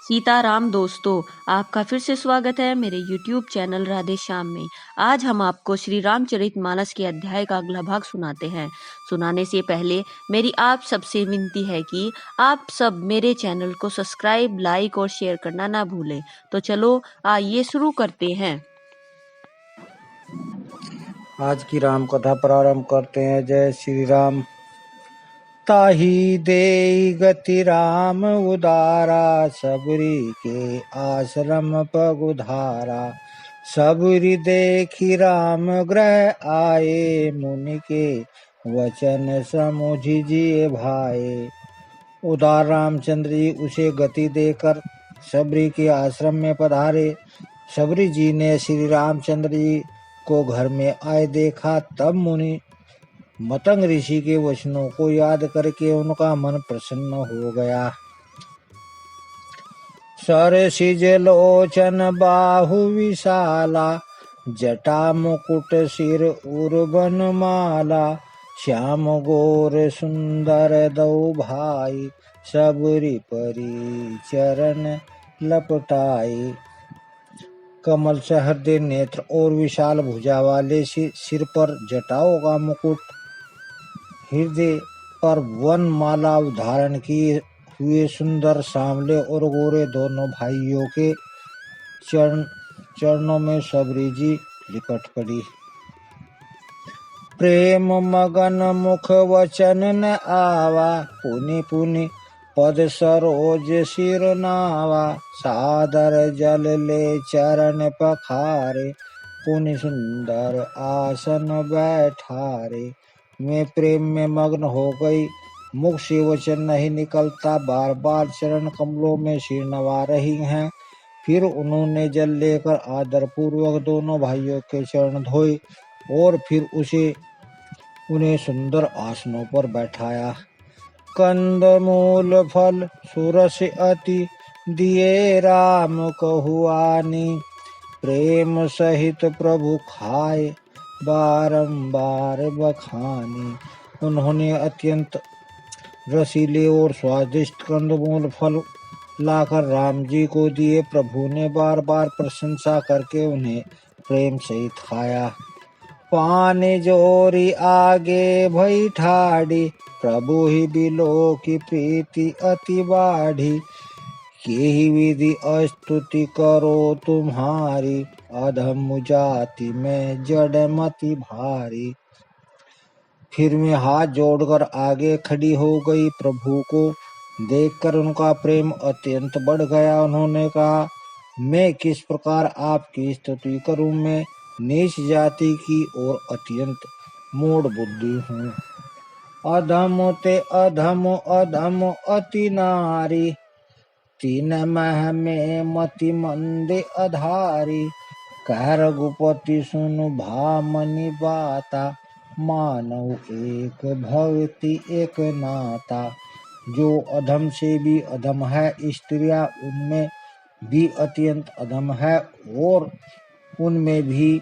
सीताराम दोस्तों, आपका फिर से स्वागत है मेरे YouTube चैनल राधे श्याम में। आज हम आपको श्री रामचरितमानस के अध्याय का अगला भाग सुनाते हैं। सुनाने से पहले मेरी आप सबसे विनती है कि आप सब मेरे चैनल को सब्सक्राइब, लाइक और शेयर करना ना भूलें। तो चलो आइए शुरू करते हैं। आज की राम कथा प्रारंभ करते हैं। जय श्री राम। ताही देई गति राम उदारा, सबरी के आश्रम पगुधारा। सबरी देखी राम ग्रह आए, मुनि के वचन समुझि जिए भाए। उदार रामचंद्र जी उसे गति देकर सबरी के आश्रम में पधारे। सबरी जी ने श्री रामचंद्र जी को घर में आए देखा। तब मुनि मतंग ऋषि के वचनों को याद करके उनका मन प्रसन्न हो गया। सरसिज लोचन बाहु विशाला, जटा मुकुट सिर उर्बन माला। श्याम गोर सुंदर दो भाई, सबरी परी चरण लपटाई। कमल से हृदय नेत्र और विशाल भुजा वाले सिर पर जटाओं का मुकुट, हृदय पर वन माला धारण किए हुए सुंदर सांवले और गोरे दोनों भाइयों के चरणों में सबरी जी लिपट पड़ी। प्रेम मगन मुख वचन न आवा, पुनि पुनि पद सरोज सिर नावा। सादर जल ले चरण पखारे, पुनि सुंदर आसन बैठारे। मैं प्रेम में मग्न हो गई, मुख से वचन नहीं निकलता। बार बार चरण कमलों में सिर नवा रही हैं। फिर उन्होंने जल लेकर आदर पूर्वक दोनों भाइयों के चरण धोए और फिर उन्हें सुंदर आसनों पर बैठाया। कंद मूल फल सुरस अति, दिए राम कहुआनी। प्रेम सहित प्रभु खाए, बारंबार बखानी। उन्होंने अत्यंत रसीले और स्वादिष्ट कंदमूल फल लाकर राम जी को दिए। प्रभु ने बार बार प्रशंसा करके उन्हें प्रेम सहित खाया। पानी जोरी आगे भई ठाड़ी, प्रभु ही बिलो की प्रीति अति बाढ़ी। केहि विधि स्तुति करो तुम्हारी, अधम जाति में जड़मति भारी। फिर मैं हाथ जोड़कर आगे खड़ी हो गई। प्रभु को देखकर उनका प्रेम अत्यंत बढ़ गया। उन्होंने कहा, मैं किस प्रकार आपकी स्तुति करूं। मैं नीच जाति की और अत्यंत मूढ़ बुद्धि हूँ। अधम ते अधम अधम अति नारी, तीन मह में मति मंदे अधारी। कह रघुपति सुनु भामनी बाता, मानव एक भक्ति एक नाता। जो अधम से भी अधम है, स्त्रियां उनमें भी अत्यंत अधम है और उनमें भी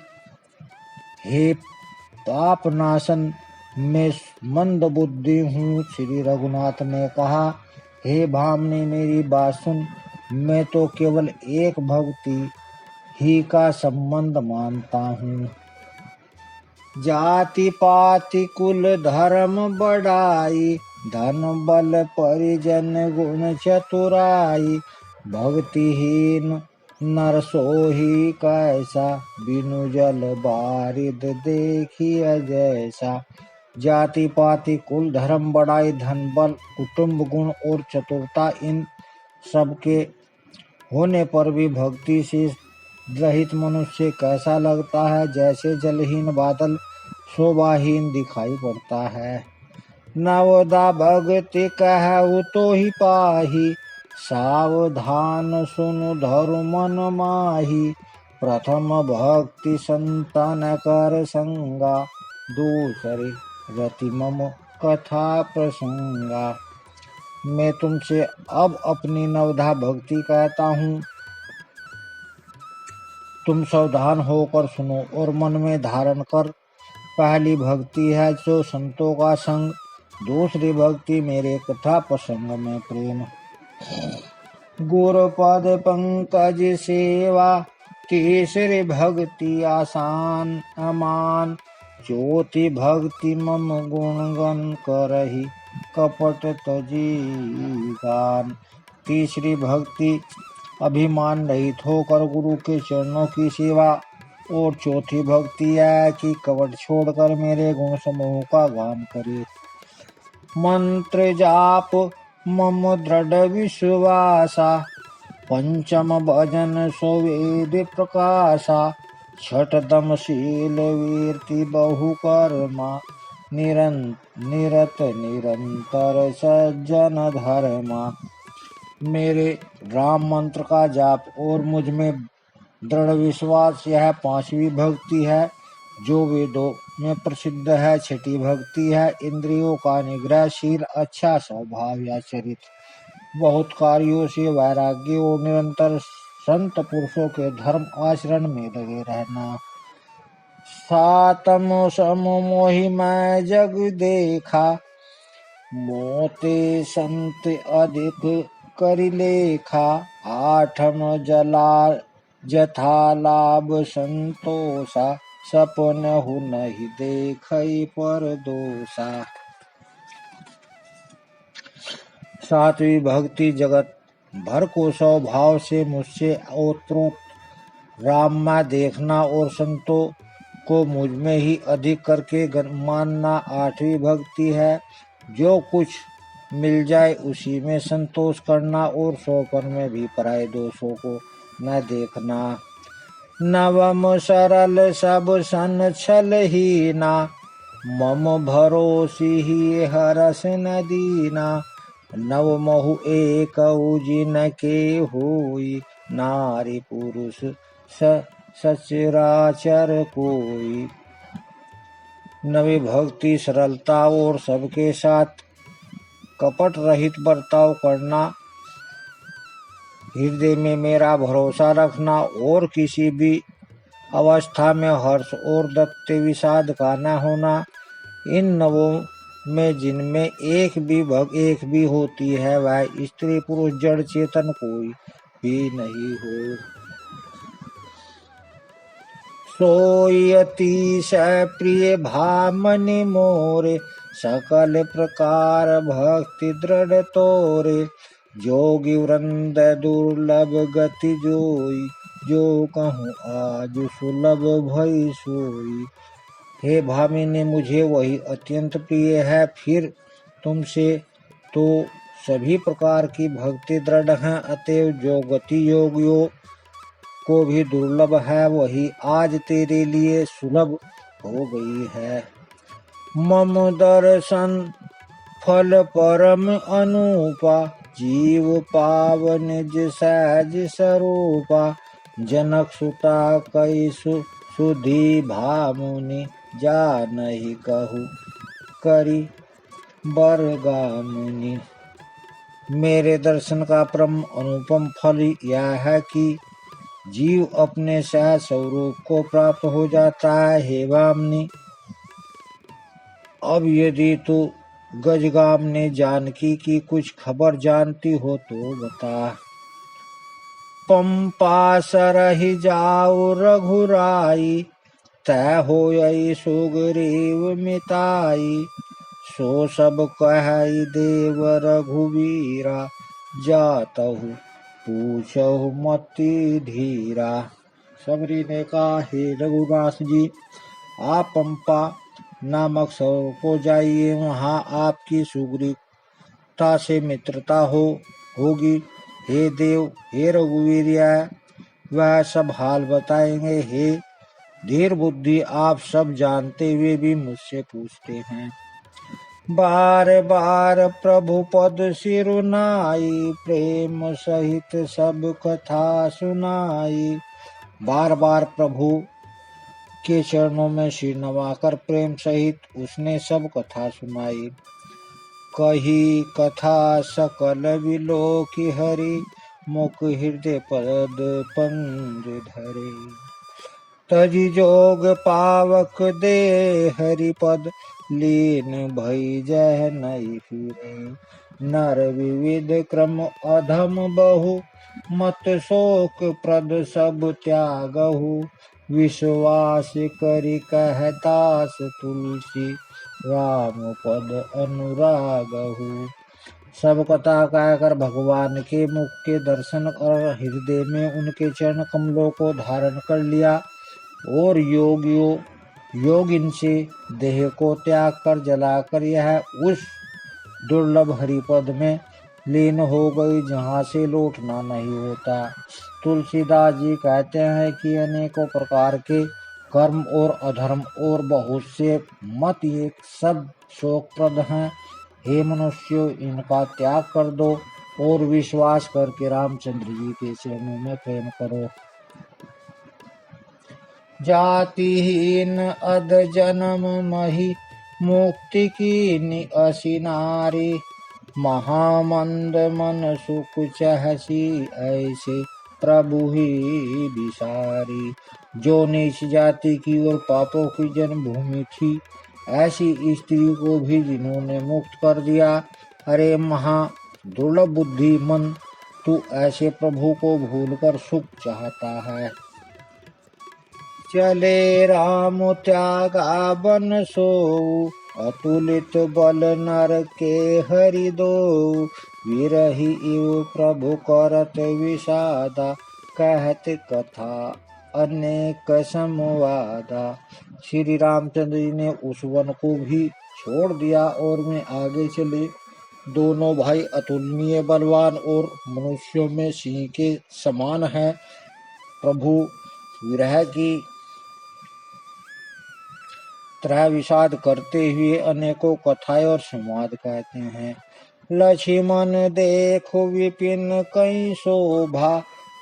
हे पाप नाशन में मंद बुद्धि हूँ। श्री रघुनाथ ने कहा, हे भामनी मेरी बात सुन। मैं तो केवल एक भक्ति ही का संबंध मानता हूँ। जाति पाति कुल धर्म बढ़ाई, धन बल परिजन गुण चतुराई। भक्तिहीन नर सोही कैसा, बिनु जल बारिद देखिए जैसा। जाति पाति कुल धर्म बढ़ाई, धन बल कुटुंब गुण और चतुरता, इन सबके होने पर भी भक्ति से रहित मनुष्य कैसा लगता है। जैसे जलहीन बादल शोभाहीन दिखाई पड़ता है। नवदा भक्ति कहु तो ही पाही, सावधान सुनु धरु मन माही। प्रथम भक्ति संतन कर संगा, दूसरी रति मम कथा प्रसंगा। मैं तुमसे अब अपनी नवधा भक्ति कहता हूँ। तुम सावधान होकर सुनो और मन में धारण कर। पहली भक्ति है जो संतों का संग, दूसरी भक्ति मेरे कथा प्रसंग में प्रेम। गुरुपद पंकज सेवा, केसरी भक्ति आसान अमान। ज्योति भक्ति मम गुणगन करहि, कपट तजी गान। तीसरी भक्ति अभिमान रहित होकर गुरु के चरणों की सेवा। और चौथी भक्ति है कि कपट छोड़कर मेरे गुण समूह का गान करे। मंत्र जाप मम दृढ़ विश्वासा, पंचम भजन सुवेद प्रकाशा। छठतम शील वीर्ति बहु कर्मा, निरत निरंतर सज्जन धर्मा। मेरे राम मंत्र का जाप और मुझ में दृढ़ विश्वास, यह पांचवी भक्ति है जो वेदों में प्रसिद्ध है। छठी भक्ति है इंद्रियों का निग्रहशील, अच्छा स्वभाव या चरित्र, बहुत कार्यों से वैराग्य और निरंतर संत पुरुषों के धर्म आचरण में लगे रहना। सातम सम मोहि मैं जग देखा, मोते संत अधिक करि लेखा। आठम जला जथा लाभ संतोषा, सपन हु नहीं देखई पर दोषा। सातवीं भक्ति जगत भर को स्वभाव से मुझसे ओतप्रोत राम में देखना और संतों को मुझ में ही अधिक करके मानना। आठवीं भक्ति है जो कुछ मिल जाए उसी में संतोष करना और सोपन में भी पराये दोषों को न देखना। नवम सरल सब सन छल हीना, मम भरोसी ही हरस न दीना। नव महु एक जिन के होई, नारी पुरुष सचराचर कोई। नवी भक्ति सरलता और सबके साथ कपट रहित बर्ताव करना, हृदय में मेरा भरोसा रखना और किसी भी अवस्था में हर्ष और दत्ते विषाद का न होना। इन नवों में जिनमें एक भी होती है वह स्त्री पुरुष जड़ चेतन कोई भी नहीं हो। सोई अतिशय प्रिय भामनि मोरे, सकल प्रकार भक्ति दृढ़ तोरे। जोगी वृंद दुर्लभ गति जोई, जो कहूँ आज सुलभ भई सोई। हे भामिनी, मुझे वही अत्यंत प्रिय है। फिर तुमसे तो सभी प्रकार की भक्ति दृढ़ है, अतएव जो गति योगियों को भी दुर्लभ है वही आज तेरे लिए सुलभ हो गई है। मम दर्शन फल परम अनूपा, जीव पावन निज सहज स्वरूपा। जनक सुता कई सुधी भामुनि, जानहि कहु करि बरगामुनि। मेरे दर्शन का परम अनुपम फल यह है कि जीव अपने सहज स्वरूप को प्राप्त हो जाता है। हे वामनी, अब यदि तू गजगाम ने जानकी की कुछ खबर जानती हो तो बता। पंपा सरहि जाऊ रघुराई, तय होई सुग्रीव मिताई। सो सब कहई देव रघुवीरा, जातहु पूछहु मति धीरा। सबरी ने कहा, हे रघुनाथ जी, आप पंपा नामक सरोवर को जाइए, वहाँ आपकी सुग्रीवता से मित्रता होगी। हे देव, हे रघुवीरिया, वह सब हाल बताएंगे। हे धीर बुद्धि, आप सब जानते हुए भी मुझसे पूछते हैं। बार बार प्रभु पद सिरुनाई, प्रेम सहित सब कथा सुनाई। बार बार प्रभु के चरणों में सिर नवाकर प्रेम सहित उसने सब कथा सुनाई। कही कथा सकल विलोकी हरि, मुख हृदय पद पंज धरे। तजी जोग पावक दे हरि पद, लीन भई जह नहीं फिरे। नर विविध क्रम अधम बहु, मत शोक प्रद सब त्यागहु, विश्वास करि कहतास तुलसी, राम पद अनुरागहु। सब कथा कहकर भगवान के मुख के दर्शन कर हृदय में उनके चरण कमलों को धारण कर लिया और योगिन से देह को त्याग कर जलाकर यह उस दुर्लभ हरिपद में लीन हो गई जहाँ से लौटना नहीं होता। तुलसीदास जी कहते हैं कि अनेकों प्रकार के कर्म और अधर्म और बहुत से मत ये सब शोकप्रद हैं। हे मनुष्यों, इनका त्याग कर दो और विश्वास करके रामचंद्र जी के चरणों में प्रेम करो। जातिहीन अध जन्म मही, मुक्ति की निअसी नारी, महामंद मन सुख चहसी, ऐसे प्रभु ही बिसारी। जो नीच जाति की और पापों की जन्मभूमि थी, ऐसी स्त्री को भी जिन्होंने मुक्त कर दिया। अरे महा दुर्लभ बुद्धि मन, तू ऐसे प्रभु को भूलकर सुख चाहता है। चले राम त्यागा बन सोऊ, अतुलित बल नर के हरि दो, विरही इव प्रभु करत विषादा, कहत कथा अनेक संवादा। श्री रामचंद्र जी ने उस वन को भी छोड़ दिया और वे आगे चले। दोनों भाई अतुलनीय बलवान और मनुष्यों में सिंह के समान हैं। प्रभु विरह की तरह विषाद करते हुए अनेकों कथाएं और संवाद कहते हैं। लक्ष्मण देखो विपिन कई शोभा,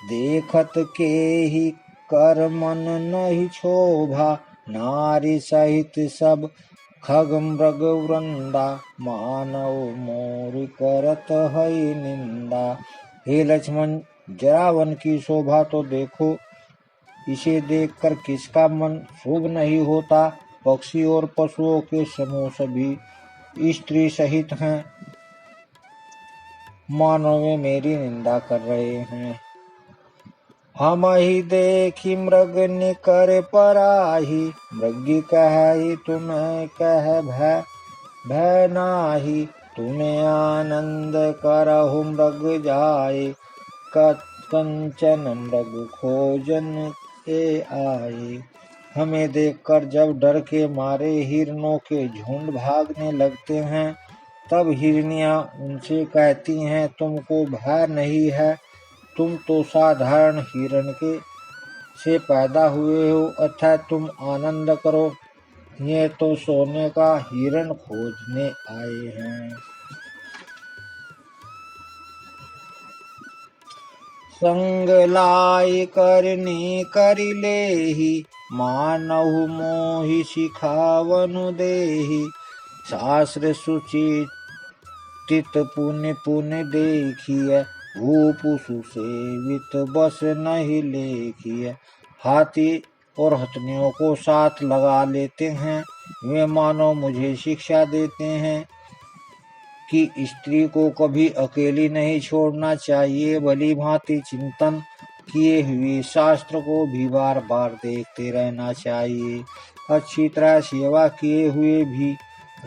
देखत के ही कर मन नहीं क्षोभा, नारी सहित सब खग मृग वृंदा, मानव मोर करत है निंदा। हे लक्ष्मण, जरा वन की शोभा तो देखो, इसे देखकर किसका मन शुभ नहीं होता। पक्षी और पशुओं के समूह सभी स्त्री सहित हैं, मानो वे मेरी निंदा कर रहे हैं। हम ही देखी मृग निकर पराही, मृगी कहे तुम्हें कह भय नाही, तुम्हें आनंद करहु मृग जाए, कंचन मृग खोजन के आए। हमें देखकर जब डर के मारे हिरणों के झुंड भागने लगते हैं, तब हिरनियां उनसे कहती हैं, तुमको भय नहीं है, तुम तो साधारण हिरण के से पैदा हुए हो, अतः तुम आनंद करो, ये तो सोने का हिरण खोजने आए हैं। संग लाई करनी करि लेहि, मानहु मोहि सिखावनु देहि, शास्त्र सुचितित पुण्य पुण्य देखिए, भूप सुसेवित बस नहीं लेखिए। हाथी और हथनियों को साथ लगा लेते हैं, वे मानो मुझे शिक्षा देते हैं कि स्त्री को कभी अकेली नहीं छोड़ना चाहिए। भली भांति चिंतन किए हुए शास्त्र को भी बार बार देखते रहना चाहिए। अच्छी तरह सेवा किए हुए भी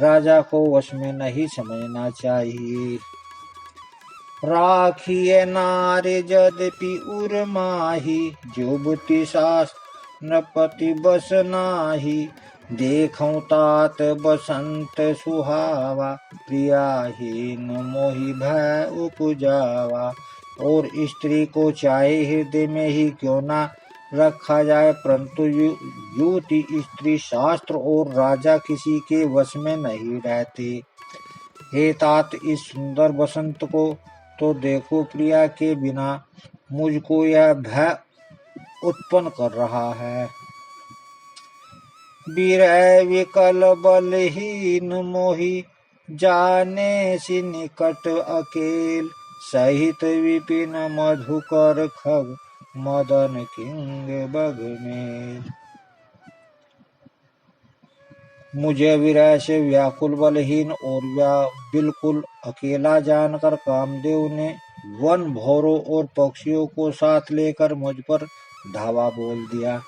राजा को वश में नहीं समझना चाहिए। राखिए नारे यद्यपि उर माही, जुबति शास्त्र पति बस नाही, देखऊं तात बसंत सुहावा, प्रियाहीन मोहि भय उपजावा। और स्त्री को चाहे हृदय में ही क्यों ना रखा जाए, परंतु युवती स्त्री शास्त्र और राजा किसी के वश में नहीं रहते। हे तात, इस सुंदर बसंत को तो देखो, प्रिया के बिना मुझको यह भय उत्पन्न कर रहा है। विरह विकल बलहीन मोहि, जाने सि निकट अकेल, सहित विपिन मधुकर खग, मदन किंग बगमेल। मुझे विरह से व्याकुल बलहीन और बिल्कुल अकेला जानकर कामदेव ने वन भौरों और पक्षियों को साथ लेकर मुझ पर धावा बोल दिया।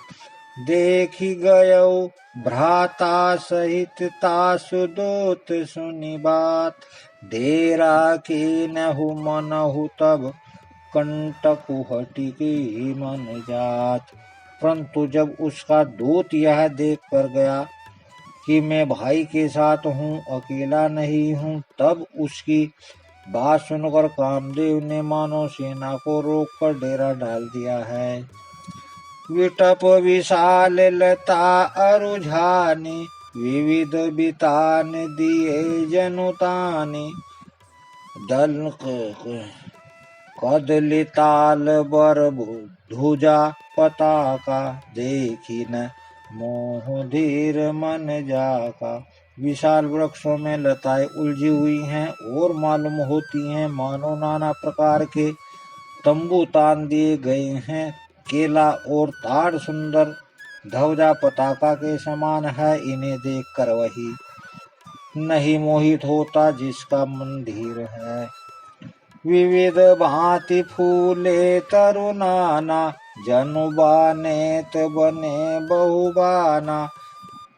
देखी गयो भ्राता सहित तासु दूत सुनी बात, डेरा की नहु मनहु तब कंटकु हटी की मन जात। परंतु जब उसका दूत यह देख कर गया कि मैं भाई के साथ हूँ, अकेला नहीं हूँ, तब उसकी बात सुनकर कामदेव ने मानो सेना को रोककर डेरा डाल दिया है। विटप विशाल लता अरुझानी, विविध बितान दिए जनुतानी, दल कदली ताल बर धुजा पताका, देखी न मोह धीर मन जाका। विशाल वृक्षों में लताएं उलझी हुई हैं और मालूम होती हैं मानो नाना प्रकार के तंबू तान दिए गए हैं। केला और ताड़ सुंदर ध्वजा पताका के समान है, इन्हें देखकर वही नहीं मोहित होता जिसका मन धीर है। विविध भांति फूले तरुनाना, जनु बानेत बने बहुबाना,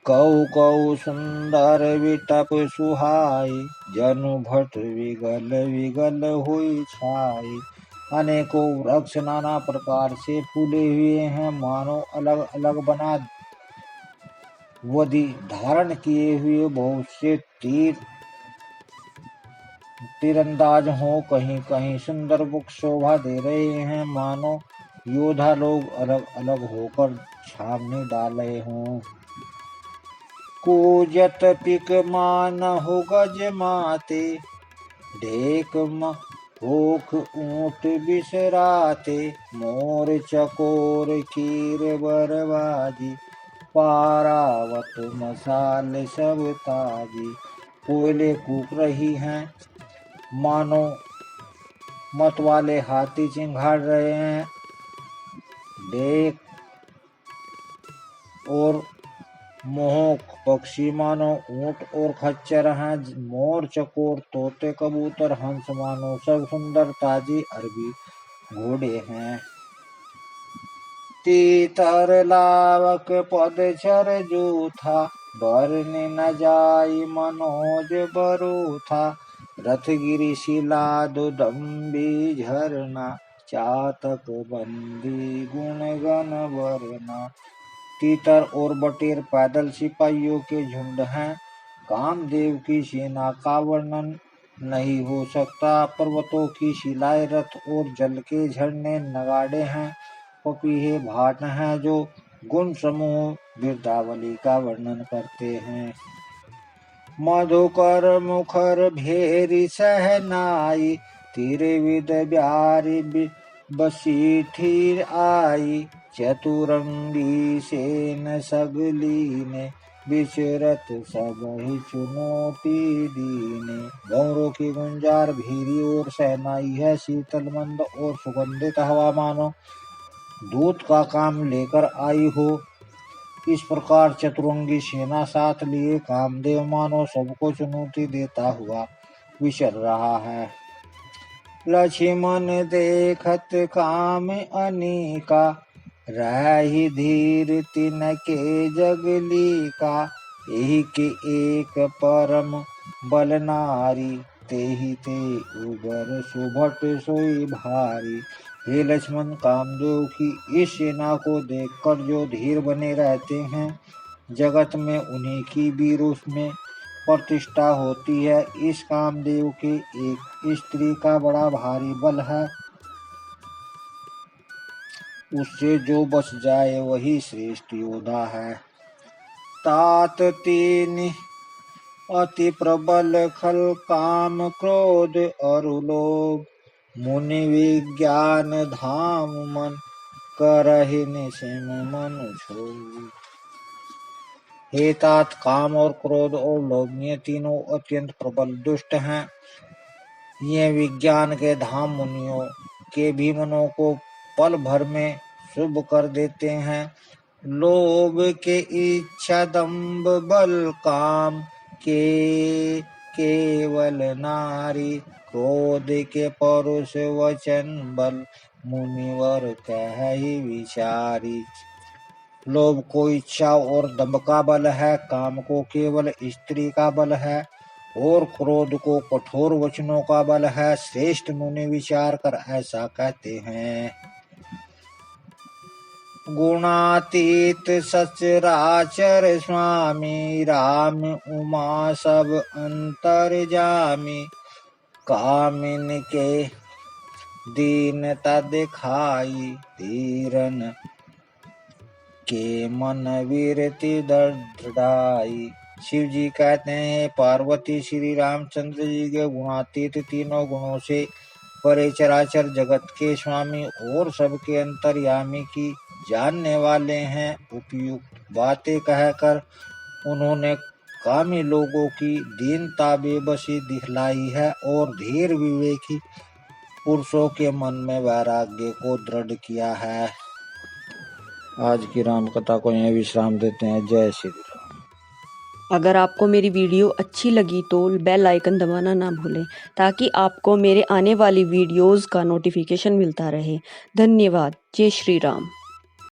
कऊ कऊ सुंदर विटप सुहाई, जनु भट विगल विगल हुई छाई। अनेकों वृक्ष नाना प्रकार से फूले हुए हैं, मानो अलग अलग बना वधि धारण किए हुए बहुत से तीरंदाज हो। कहीं कहीं सुंदर वृक्ष शोभा दे रहे हैं, मानो योद्धा लोग अलग अलग होकर सामने डाले हों। कूजत पिक मान हो गज माते, ढेक होख ऊंट बिसराते, मोर चकोर कीर बरबाजी, पारावत मसाल सब ताजी। कोयले कूक रही हैं, मानो मत वाले हाथी चिंघाड़ रहे हैं। डेक और मोहक पक्षी मानो ऊंट और खच्चर हैं। मोर चकोर तोते कबूतर हंस मानो सब सुंदर ताजी अरबी घोड़े हैं। तीतर लावक पदचर जूथा, बरने न जाई मनोज बरूथा, रथगिरि शिला दुदम्बी झरना, चातक बंदी गुण गण वरना। तीतर और बटेर पैदल सिपाहियों के झुंड हैं। कामदेव की सेना का वर्णन नहीं हो सकता। पर्वतों की शिलाएं, रथ और जल के झरने नगाड़े हैं। पपीहे भाट हैं जो गुण समूह बिरदावली का वर्णन करते हैं। मधुकर मुखर भेरी सहनाई, त्रिविध ब्यारी बसी थी आई, चतुरंगी सेन सगली ने, विचरत सबहि चुनौती दीने। भंवरों की गुंजार भीरी और सहनाई है। शीतल मंद और सुगंधित हवा मानो दूत का काम लेकर आई हो। इस प्रकार चतुरंगी सेना साथ लिए कामदेव मानो सबको चुनौती देता हुआ विचर रहा है। लक्ष्मण देखत काम अनीका, रही धीर तिनके जगली का, एहि के एक परम बल नारी, तेहि ते उबर सुभट सोई भारी। हे लक्ष्मण, कामदेव की इस सेना को देखकर जो धीर बने रहते हैं, जगत में उन्हीं की वीरों में प्रतिष्ठा होती है। इस कामदेव के एक स्त्री का बड़ा भारी बल है, उससे जो बच जाए वही श्रेष्ठ योद्धा है। तात तीन अति प्रबल खल काम क्रोध और लोभ, मुनि विज्ञान धाम मन करहि निसिम मन छोड़। हे तात, काम और क्रोध और लोभ ये तीनों अत्यंत प्रबल दुष्ट हैं। ये विज्ञान के धाम मुनियों के भी मनों को पल भर में शुभ कर देते हैं। लोभ के इच्छा दंभ बल काम के, केवल नारी, क्रोध के परुष वचन बल, मुनिवर कहि विचारी। लोभ को इच्छा और दंभ का बल है, काम को केवल स्त्री का बल है, और क्रोध को कठोर वचनों का बल है। श्रेष्ठ मुनि विचार कर ऐसा कहते हैं। गुणातीत सचराचर स्वामी, राम उमा सब अंतर्जामी। कामिन के दीनता दिखाई, धीरन के मन वीरति दृढ़ाई। शिव जी कहते हैं, पार्वती श्री रामचंद्र जी के गुणातीत, तीनों गुणों से परे, चराचर जगत के स्वामी और सबके अंतर्यामी की जानने वाले हैं। उपयुक्त बातें कहकर उन्होंने कामी लोगों की दीनता बेबसी दिखलाई है और धीर विवेकी पुरुषों के मन में वैराग्य को दृढ़ किया है। आज की राम कथा को यहीं विश्राम देते हैं। जय श्री राम। अगर आपको मेरी वीडियो अच्छी लगी तो बेल आइकन दबाना ना भूलें, ताकि आपको मेरे आने वाली वीडियोस का नोटिफिकेशन मिलता रहे। धन्यवाद। जय श्री राम।